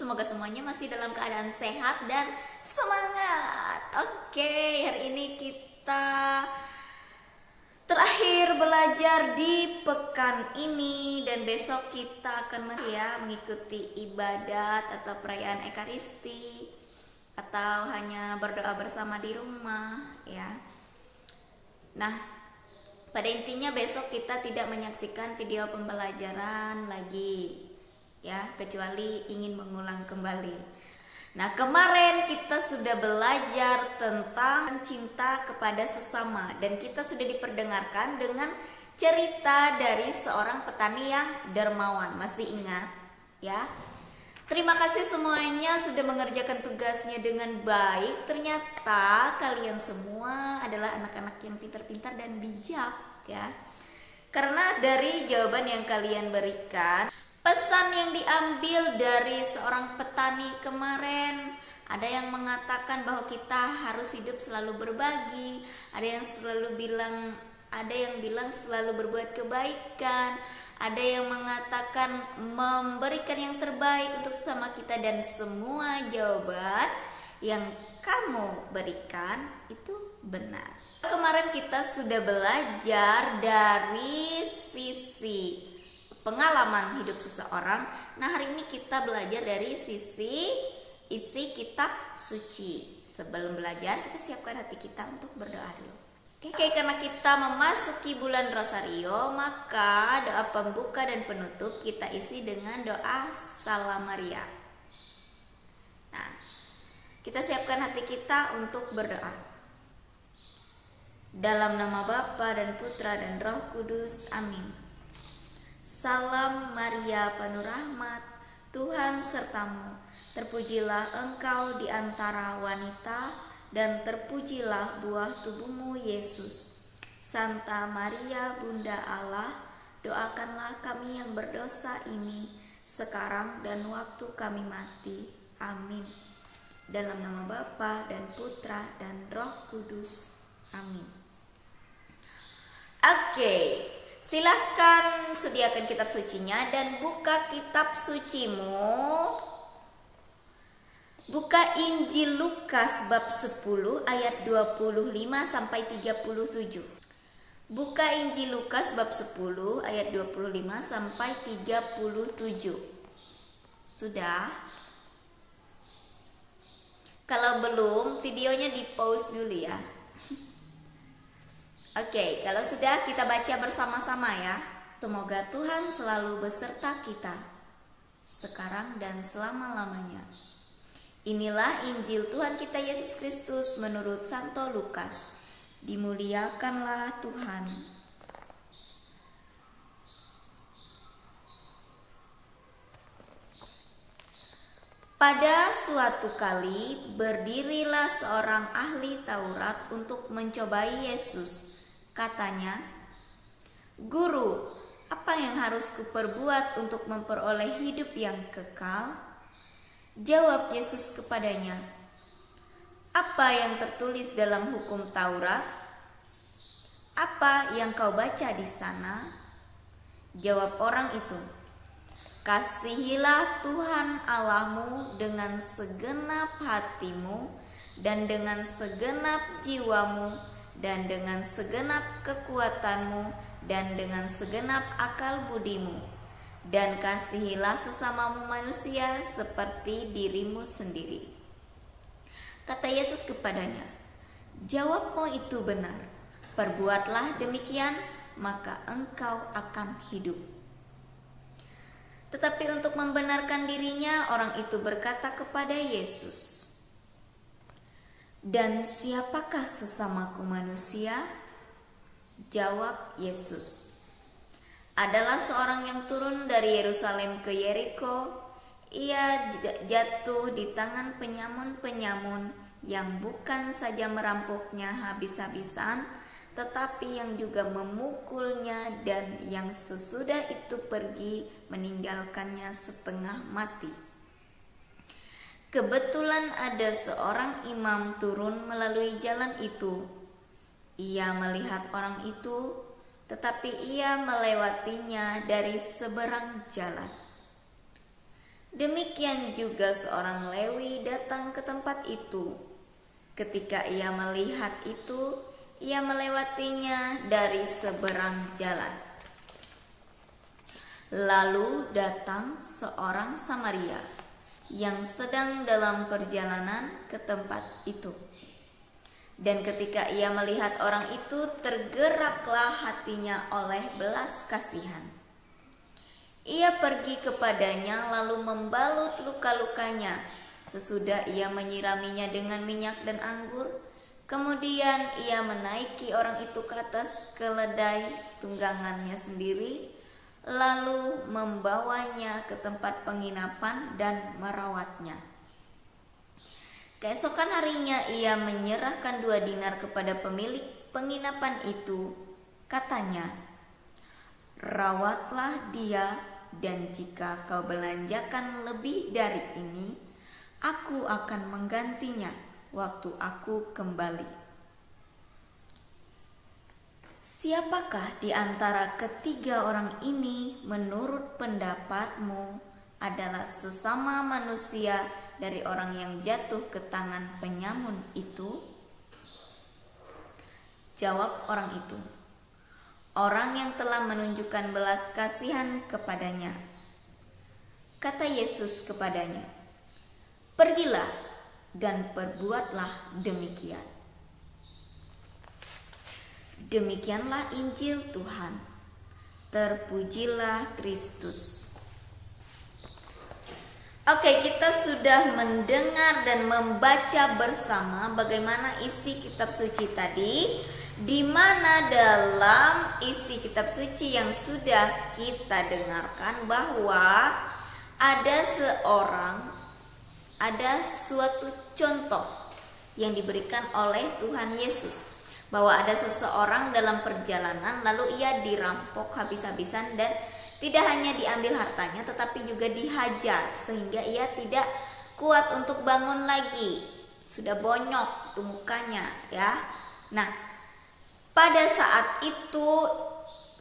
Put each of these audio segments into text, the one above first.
Semoga semuanya masih dalam keadaan sehat dan semangat. Oke, hari ini kita terakhir belajar di pekan ini, dan besok kita akan mengikuti ibadat atau perayaan Ekaristi atau hanya berdoa bersama di rumah ya. Nah, pada intinya besok kita tidak menyaksikan video pembelajaran lagi ya, kecuali ingin mengulang kembali. Nah, kemarin kita sudah belajar tentang cinta kepada sesama, dan kita sudah diperdengarkan dengan cerita dari seorang petani yang dermawan. Masih ingat ya? Terima kasih semuanya sudah mengerjakan tugasnya dengan baik. Ternyata kalian semua adalah anak-anak yang pintar-pintar dan bijak ya. Karena dari jawaban yang kalian berikan, pesan yang diambil dari seorang petani kemarin, ada yang mengatakan bahwa kita harus hidup selalu berbagi, ada yang bilang selalu berbuat kebaikan, ada yang mengatakan memberikan yang terbaik untuk sesama kita, dan semua jawaban yang kamu berikan itu benar. Kemarin kita sudah belajar dari sisi pengalaman hidup seseorang. Nah, hari ini kita belajar dari sisi isi kitab suci. Sebelum belajar, kita siapkan hati kita untuk berdoa dulu. Oke, karena kita memasuki bulan Rosario, maka doa pembuka dan penutup kita isi dengan doa Salam Maria. Nah, kita siapkan hati kita untuk berdoa. Dalam nama Bapa dan Putra dan Roh Kudus, amin. Salam Maria, penuh rahmat, Tuhan sertamu. Terpujilah engkau di antara wanita, dan terpujilah buah tubuhmu, Yesus. Santa Maria, Bunda Allah, doakanlah kami yang berdosa ini, sekarang dan waktu kami mati. Amin. Dalam nama Bapa dan Putra dan Roh Kudus, amin. Oke, silahkan sediakan kitab sucinya dan buka kitab sucimu. Buka Injil Lukas bab 10 ayat 25 sampai 37. Buka Injil Lukas bab 10 ayat 25 sampai 37. Sudah? Kalau belum, videonya di-pause dulu ya. Oke, kalau sudah, kita baca bersama-sama ya. Semoga Tuhan selalu beserta kita, sekarang dan selama-lamanya. Inilah Injil Tuhan kita Yesus Kristus menurut Santo Lukas. Dimuliakanlah Tuhan. Pada suatu kali, berdirilah seorang ahli Taurat untuk mencobai Yesus. Katanya, "Guru, apa yang harus kuperbuat untuk memperoleh hidup yang kekal?" Jawab Yesus kepadanya, "Apa yang tertulis dalam hukum Taurat? Apa yang kau baca di sana?" Jawab orang itu, "Kasihilah Tuhan Allahmu dengan segenap hatimu, dan dengan segenap jiwamu, dan dengan segenap kekuatanmu, dan dengan segenap akal budimu, dan kasihilah sesamamu manusia seperti dirimu sendiri." Kata Yesus kepadanya, "Jawabmu itu benar. Perbuatlah demikian, maka engkau akan hidup." Tetapi untuk membenarkan dirinya, orang itu berkata kepada Yesus, "Dan siapakah sesamaku manusia?" Jawab Yesus, "Adalah seorang yang turun dari Yerusalem ke Yeriko. Ia jatuh di tangan penyamun-penyamun yang bukan saja merampoknya habis-habisan, tetapi yang juga memukulnya, dan yang sesudah itu pergi meninggalkannya setengah mati. Kebetulan ada seorang imam turun melalui jalan itu. Ia melihat orang itu, tetapi ia melewatinya dari seberang jalan. Demikian juga seorang Lewi datang ke tempat itu. Ketika ia melihat itu, ia melewatinya dari seberang jalan. Lalu datang seorang Samaria yang sedang dalam perjalanan ke tempat itu. Dan ketika ia melihat orang itu, tergeraklah hatinya oleh belas kasihan. Ia pergi kepadanya lalu membalut luka-lukanya. Sesudah ia menyiraminya dengan minyak dan anggur, kemudian ia menaiki orang itu ke atas keledai tunggangannya sendiri, lalu membawanya ke tempat penginapan dan merawatnya. Keesokan harinya ia menyerahkan 2 dinar kepada pemilik penginapan itu. Katanya, "Rawatlah dia, dan jika kau belanjakan lebih dari ini, aku akan menggantinya waktu aku kembali." Siapakah di antara ketiga orang ini menurut pendapatmu adalah sesama manusia dari orang yang jatuh ke tangan penyamun itu? Jawab orang itu, "Orang yang telah menunjukkan belas kasihan kepadanya." Kata Yesus kepadanya, "Pergilah dan perbuatlah demikian." Demikianlah Injil Tuhan. Terpujilah Kristus. Oke, kita sudah mendengar dan membaca bersama bagaimana isi kitab suci tadi, di mana dalam isi kitab suci yang sudah kita dengarkan bahwa ada suatu contoh yang diberikan oleh Tuhan Yesus, bahwa ada seseorang dalam perjalanan lalu ia dirampok habis-habisan dan tidak hanya diambil hartanya tetapi juga dihajar sehingga ia tidak kuat untuk bangun lagi. Sudah bonyok tuh mukanya ya. Nah, pada saat itu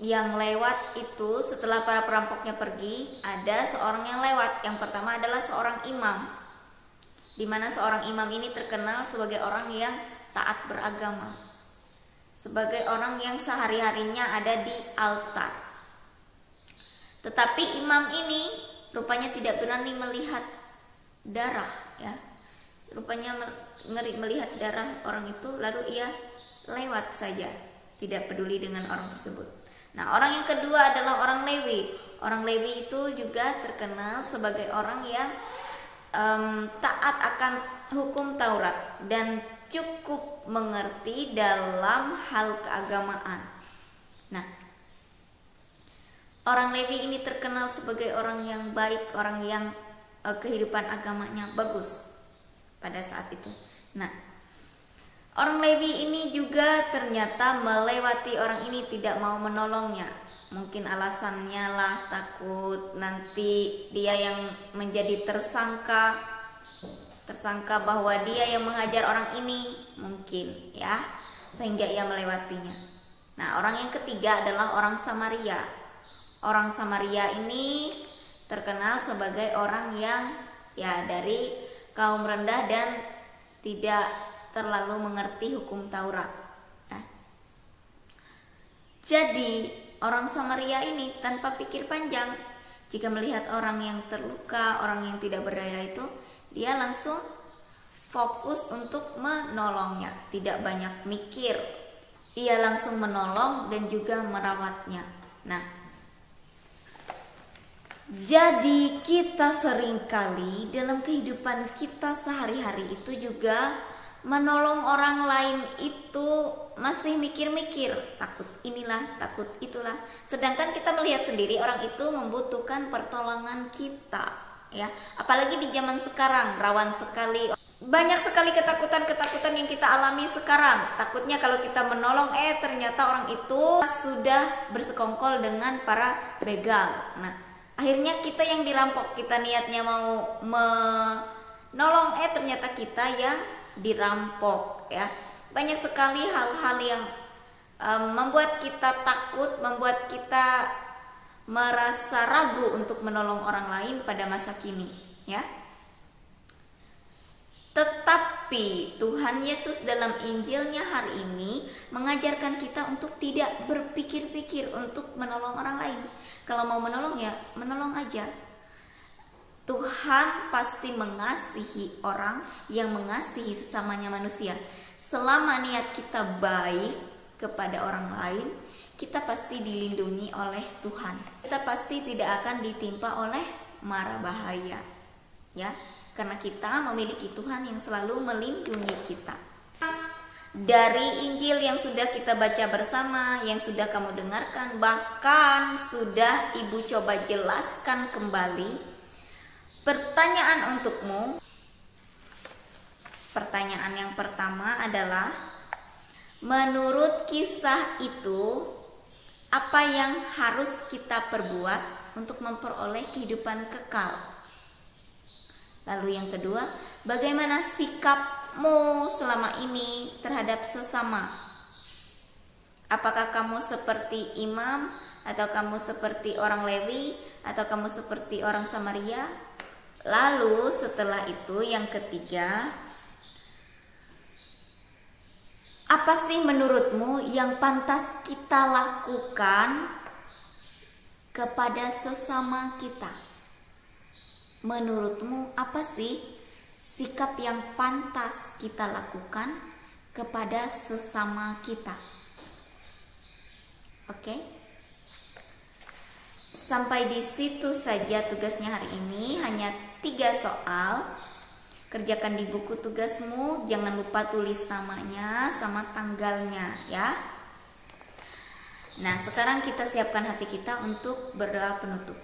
yang lewat itu, setelah para perampoknya pergi, ada seorang yang lewat. Yang pertama adalah seorang imam, di mana seorang imam ini terkenal sebagai orang yang taat beragama, sebagai orang yang sehari-harinya ada di altar. Tetapi imam ini rupanya tidak berani melihat darah ya. Rupanya ngeri melihat darah orang itu, lalu ia lewat saja, tidak peduli dengan orang tersebut. Nah, orang yang kedua adalah orang Lewi. Orang Lewi itu juga terkenal sebagai orang yang taat akan hukum Taurat dan cukup mengerti dalam hal keagamaan. Nah, orang Lewi ini terkenal sebagai orang yang baik, orang yang kehidupan agamanya bagus pada saat itu. Nah, orang Lewi ini juga ternyata melewati orang ini, tidak mau menolongnya. Mungkin alasannya lah takut nanti dia yang menjadi tersangka bahwa dia yang menghajar orang ini, mungkin ya, sehingga ia melewatinya. Nah, orang yang ketiga adalah orang Samaria. Orang Samaria ini terkenal sebagai orang yang ya dari kaum rendah dan tidak terlalu mengerti hukum Taurat. Nah, jadi orang Samaria ini tanpa pikir panjang, jika melihat orang yang terluka, orang yang tidak berdaya itu, dia langsung fokus untuk menolongnya, tidak banyak mikir. Ia langsung menolong dan juga merawatnya. Nah, jadi kita seringkali dalam kehidupan kita sehari-hari itu juga menolong orang lain itu masih mikir-mikir, takut inilah, takut itulah. Sedangkan kita melihat sendiri orang itu membutuhkan pertolongan kita, ya. Apalagi di zaman sekarang rawan sekali, banyak sekali ketakutan-ketakutan yang kita alami sekarang. Takutnya kalau kita menolong, ternyata orang itu sudah bersekongkol dengan para begal. Nah, akhirnya kita yang dirampok, kita niatnya mau menolong, ternyata kita yang dirampok ya. Banyak sekali hal-hal yang membuat kita takut, membuat kita merasa ragu untuk menolong orang lain pada masa kini, ya. Tetapi Tuhan Yesus dalam Injilnya hari ini mengajarkan kita untuk tidak berpikir-pikir untuk menolong orang lain. Kalau mau menolong ya menolong aja. Tuhan pasti mengasihi orang yang mengasihi sesamanya manusia. Selama niat kita baik kepada orang lain, kita pasti dilindungi oleh Tuhan. Kita pasti tidak akan ditimpa oleh mara bahaya, ya, karena kita memiliki Tuhan yang selalu melindungi kita. Dari Injil yang sudah kita baca bersama, yang sudah kamu dengarkan, bahkan sudah Ibu coba jelaskan kembali, pertanyaan untukmu. Pertanyaan yang pertama adalah, menurut kisah itu, apa yang harus kita perbuat untuk memperoleh kehidupan kekal? Lalu yang kedua, bagaimana sikapmu selama ini terhadap sesama? Apakah kamu seperti imam, atau kamu seperti orang Lewi, atau kamu seperti orang Samaria? Lalu setelah itu yang ketiga, apa sih menurutmu yang pantas kita lakukan kepada sesama kita? Menurutmu apa sih sikap yang pantas kita lakukan kepada sesama kita? Oke? Sampai di situ saja tugasnya hari ini, hanya 3 soal. Kerjakan di buku tugasmu, jangan lupa tulis namanya sama tanggalnya, ya. Nah, sekarang kita siapkan hati kita untuk berdoa penutup.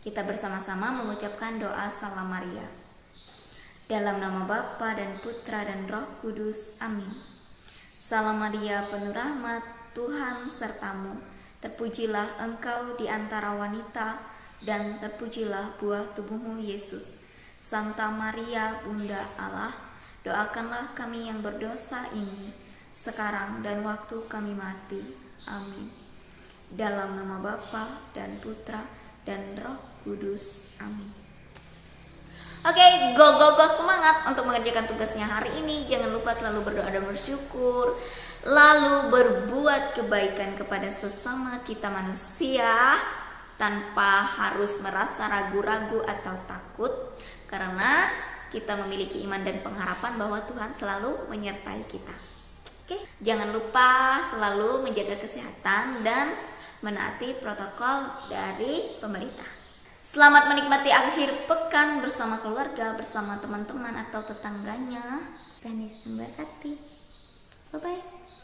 Kita bersama-sama mengucapkan doa Salam Maria. Dalam nama Bapa dan Putra dan Roh Kudus, amin. Salam Maria, penuh rahmat, Tuhan sertamu. Terpujilah engkau di antara wanita, dan terpujilah buah tubuhmu, Yesus. Santa Maria, Bunda Allah, doakanlah kami yang berdosa ini, sekarang dan waktu kami mati. Amin. Dalam nama Bapa dan Putra dan Roh Kudus. Amin. Oke, go semangat untuk mengerjakan tugasnya hari ini. Jangan lupa selalu berdoa dan bersyukur, lalu berbuat kebaikan kepada sesama kita manusia tanpa harus merasa ragu-ragu atau takut, karena kita memiliki iman dan pengharapan bahwa Tuhan selalu menyertai kita. Oke, jangan lupa selalu menjaga kesehatan dan menaati protokol dari pemerintah. Selamat menikmati akhir pekan bersama keluarga, bersama teman-teman atau tetangganya. Tuhan Yesus memberkati. Bye-bye.